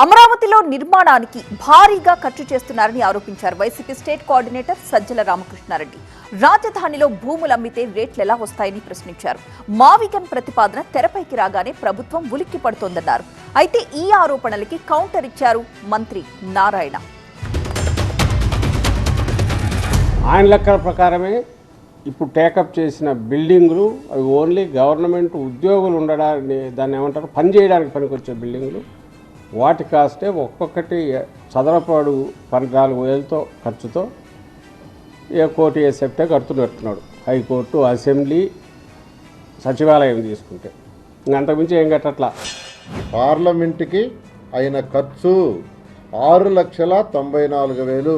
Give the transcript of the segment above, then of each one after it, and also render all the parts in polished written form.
అమరావతిలో నిర్మాణానికి భారీగా ఖర్చు చేస్తున్నారని ఆరోపించారు వైసీపీ స్టేట్ కోఆర్డినేటర్ సజ్జల రామకృష్ణారెడ్డి. రాజధానిలో భూములు అమ్మితే రేట్లు ఎలా వస్తాయని ప్రశ్నించారు. మావిగన్ ప్రతిపాదన తెరపైకి రాగానే ప్రభుత్వం ఉలిక్కి పడుతోందన్నారు. అయితే ఈ ఆరోపణలకి కౌంటర్ ఇచ్చారు మంత్రి నారాయణ. ఆయన లెక్కల ప్రకారమే ఇప్పుడు టేకప్ చేసిన బిల్డింగులు అవి ఓన్లీ గవర్నమెంట్ ఉద్యోగులు ఉండడానికి, దాన్ని ఏమంటారు, పని చేయడానికి పనికొచ్చే బిల్డింగులు. వాటి కాస్టే ఒక్కొక్కటి చదరపాడు 14,000తో ఖర్చుతో కోటి సెప్టే కడుతున్నట్టున్నాడు. హైకోర్టు, అసెంబ్లీ, సచివాలయం తీసుకుంటే అంతకుమించి ఏం కట్టట్లా. పార్లమెంటుకి అయిన ఖర్చు 6,94,000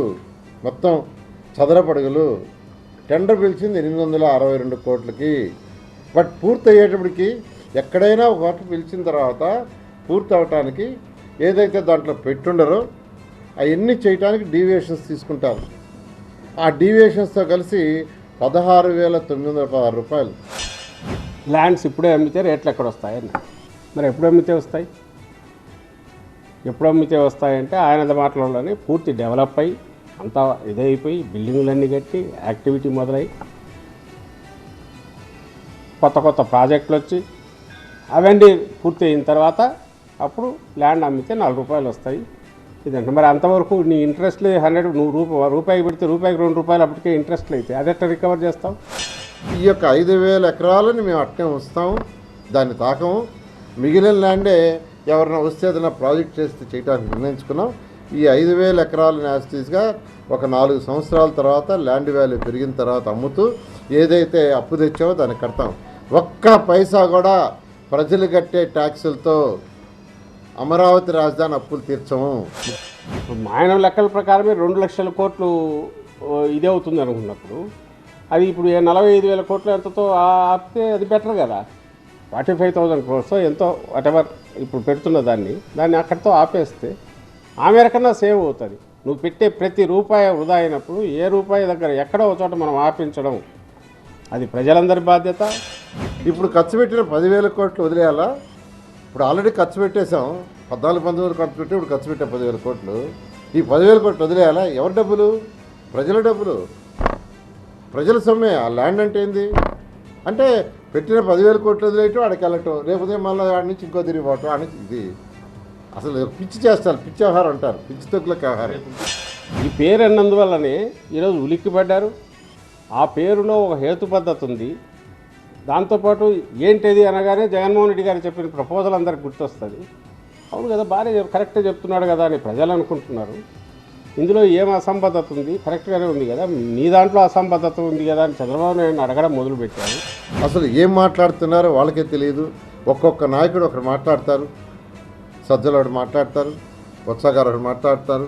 మొత్తం చదరపడుగులు. టెండర్ పిలిచింది 862 కోట్లకి. బట్ పూర్తి అయ్యేటప్పటికి ఎక్కడైనా ఒక కోట పిలిచిన తర్వాత పూర్తి అవటానికి ఏదైతే దాంట్లో పెట్టుండరో అవన్నీ చేయడానికి డీవియేషన్స్ తీసుకుంటారు. ఆ డీవియేషన్స్తో కలిసి 16,916 రూపాయలు. ల్యాండ్స్ ఇప్పుడే అమ్మితే రేట్లు ఎక్కడ వస్తాయని, మరి ఎప్పుడు అమ్మితే వస్తాయి? ఎప్పుడు అమ్మితే వస్తాయంటే ఆయన మాటల్లోనే పూర్తి డెవలప్ అయ్యి అంతా ఇదైపోయి బిల్డింగులన్నీ కట్టి యాక్టివిటీ మొదలై కొత్త కొత్త ప్రాజెక్టులు వచ్చి అవన్నీ పూర్తి అయిన తర్వాత అప్పుడు ల్యాండ్ అమ్మితే 4 రూపాయలు వస్తాయి. ఇదంటే మరి అంతవరకు నీ ఇంట్రెస్ట్లు 100, నువ్వు రూపాయికి పెడితే రూపాయికి 2 రూపాయలు అప్పటికే ఇంట్రెస్ట్లు అయితే అది ఎట్లా రికవర్ చేస్తావు? ఈ యొక్క 5,000 ఎకరాలని మేము అట్నే ఉంచుతాము, దాన్ని తాకము. మిగిలిన ల్యాండే ఎవరైనా వస్తే ఏదైనా ప్రాజెక్ట్ చేస్తే చేయడానికి నిర్ణయించుకున్నాం. ఈ 5,000 ఎకరాలను యాస్టీస్గా ఒక 4 సంవత్సరాల తర్వాత ల్యాండ్ వాల్యూ పెరిగిన తర్వాత అమ్ముతూ ఏదైతే అప్పు తెచ్చామో దాన్ని కడతాం. ఒక్క పైసా కూడా ప్రజలు కట్టే ట్యాక్సులతో అమరావతి రాజధాని అప్పులు తీర్చము. ఆయన లెక్కల ప్రకారమే 2 లక్షల కోట్లు ఇదే అవుతుంది అనుకున్నప్పుడు అది ఇప్పుడు 45,000 కోట్లు ఎంతతో ఆపితే అది బెటర్ కదా. 45,000 crores ఎంతో వాటెవర్ ఇప్పుడు పెడుతున్న దాన్ని అక్కడితో ఆపేస్తే ఆ మేరకన్నా సేవ్ అవుతుంది. నువ్వు పెట్టే ప్రతి రూపాయి వృధా అయినప్పుడు ఏ రూపాయి దగ్గర ఎక్కడో ఒక చోట మనం ఆపించడం అది ప్రజలందరి బాధ్యత. ఇప్పుడు ఖర్చు పెట్టిన 10,000 కోట్లు వదిలేయాలా? ఇప్పుడు ఆల్రెడీ ఖర్చు పెట్టేశాం. 14-19 ఖర్చు పెట్టి ఇప్పుడు ఖర్చు పెట్టాం 10,000 కోట్లు. ఈ 10,000 కోట్లు వదిలేయాలా? ఎవరి డబ్బులు? ప్రజల డబ్బులు, ప్రజల సొమ్మే. ఆ ల్యాండ్ అంటే ఏంది అంటే పెట్టిన 10,000 కోట్లు వదిలేయటం, ఆడికి వెళ్ళటం, రేపు మళ్ళీ ఆడి నుంచి ఇంకో తిరిగిపోవటం. ఆడి ఇది అసలు పిచ్చి చేస్తారు, పిచ్చి ఆహారం అంటారు, పిచ్చి తొక్కులకి ఆహారం. ఈ పేరు అన్నందువల్లనే ఈరోజు ఉలిక్కిపడ్డారు. ఆ పేరులో ఒక హేతు పద్ధతి ఉంది. దాంతోపాటు ఏంటిది అనగానే జగన్మోహన్ రెడ్డి గారు చెప్పిన ప్రపోజల్ అందరికి గుర్తొస్తుంది. అవును కదా, బాగానే కరెక్ట్గా చెప్తున్నాడు కదా అని ప్రజలు అనుకుంటున్నారు. ఇందులో ఏం అసంబద్ధత ఉంది? కరెక్ట్గానే ఉంది కదా, నీ దాంట్లో అసంబద్ధత ఉంది కదా అని చంద్రబాబు నాయుడు అడగడం మొదలుపెట్టారు. అసలు ఏం మాట్లాడుతున్నారో వాళ్ళకే తెలియదు. ఒక్కొక్క నాయకుడు ఒకరు మాట్లాడతారు. సజ్జలు ఒకటి మాట్లాడతారు, బొత్స గారు ఒకటి మాట్లాడతారు,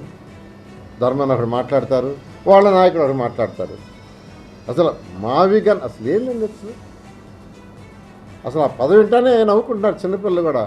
ధర్మన్ ఒకటి మాట్లాడతారు, వాళ్ళ నాయకుడు ఒకటి మాట్లాడతారు. అసలు మావిగన్ అసలు ఏంటండి? అసలు ఆ పదవి వింటానే నవ్వుకుంటున్నారు చిన్నపిల్లలు కూడా.